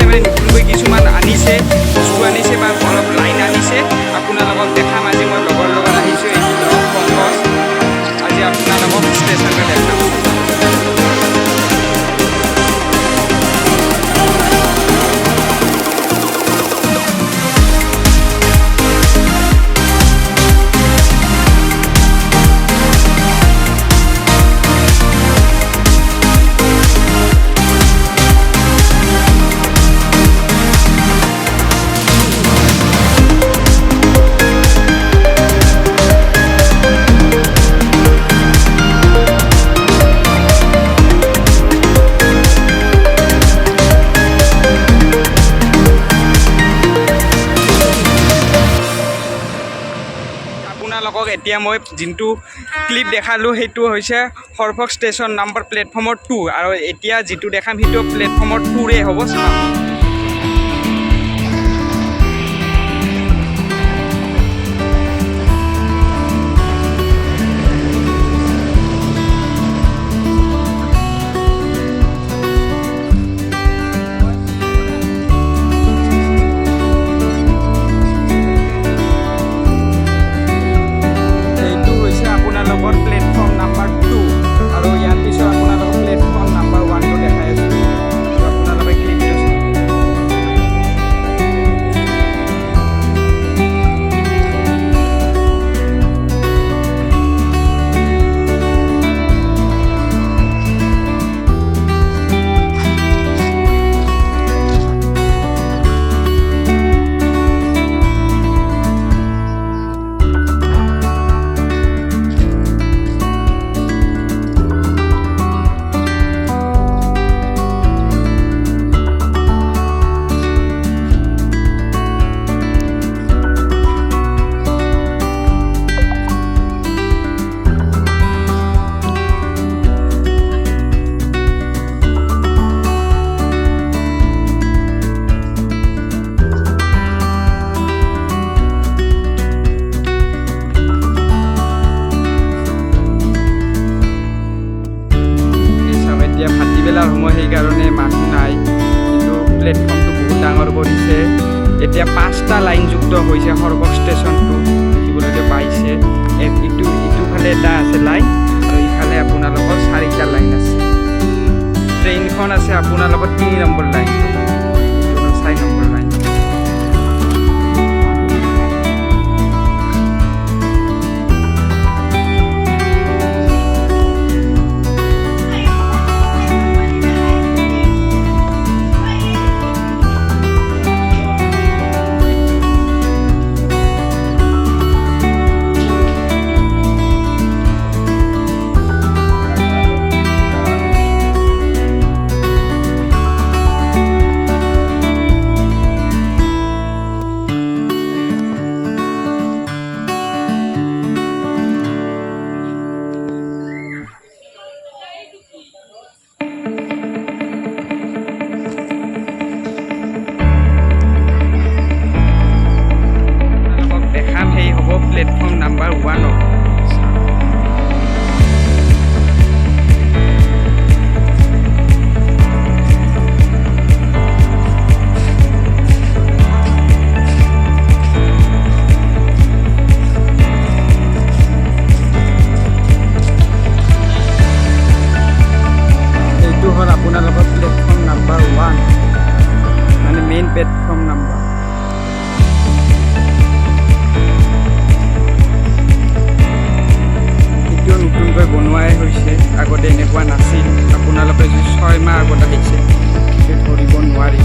মানে নতুনকৈ কিছুমান আনিছে, বস্তু আনিছে বা অলপ লাইন আনিছে। আপোনালোকক দেখাম। আজি মই লগৰ লগত আহিছোঁ, এইটো ধৰক কংগছ। আজি আপোনালোকক ষ্টেচনটো দেখাম। আপোনালোকক এতিয়া মই যোনটো ক্লিপ দেখালোঁ সেইটো হৈছে সৰভোগ ষ্টেচন নাম্বাৰ প্লেটফৰ্মৰ 2 আৰু এতিয়া যিটো দেখাম সেইটো প্লেটফৰ্মৰ 2ৰে হ'ব। চাওক প্লেটফৰ্ম নাম্বাৰ 2 আৰু ইয়াৰ পিছত আপোনালোকক প্লেটফৰ্ম নাম্বাৰ 1টো দেখাই আছোঁ। আপোনালোকে ক্লিপটো চাওক। এতিয়া ভাটিবেলাৰ সময়, সেইকাৰণে মানুহ নাই, কিন্তু প্লেটফৰ্মটো বহুত ডাঙৰ কৰিছে। এতিয়া 5টা লাইন যুক্ত হৈছে সৰভোগ ষ্টেচনটো দেখিবলৈ পাইছে। ইটোফালে এটা আছে লাইন আৰু ইফালে আপোনালোকৰ 4টা লাইন আছে। ট্ৰেইনখন আছে আপোনালোকৰ 3 number line, 4 number line. Platform number 1 এইটো হ'ল আপোনালোকৰ প্লেটফৰ্ম নাম্বাৰ 1 মানে মেইন প্লেটফৰ্ম নাম্বাৰ। নতুনকৈ বনোৱাই হৈছে, আগতে এনেকুৱা নাছিল। আপোনালোকে যদি 6 মাহ আগত আহিছে ধৰিব নোৱাৰি।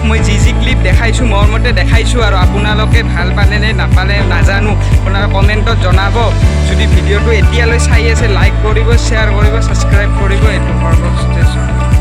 মই যি ক্লিপ দেখাইছোঁ মোৰ মতে দেখাইছোঁ আৰু আপোনালোকে ভাল পালে নে নাপালে নাজানো আপোনাৰ কমেণ্টত জনাব যদি ভিডিঅ'টো এতিয়ালৈ চাই আছে লাইক কৰিব শ্বেয়াৰ কৰিব ছাবস্ক্ৰাইব কৰিব এইটো সৰ্বক ষ্টেচন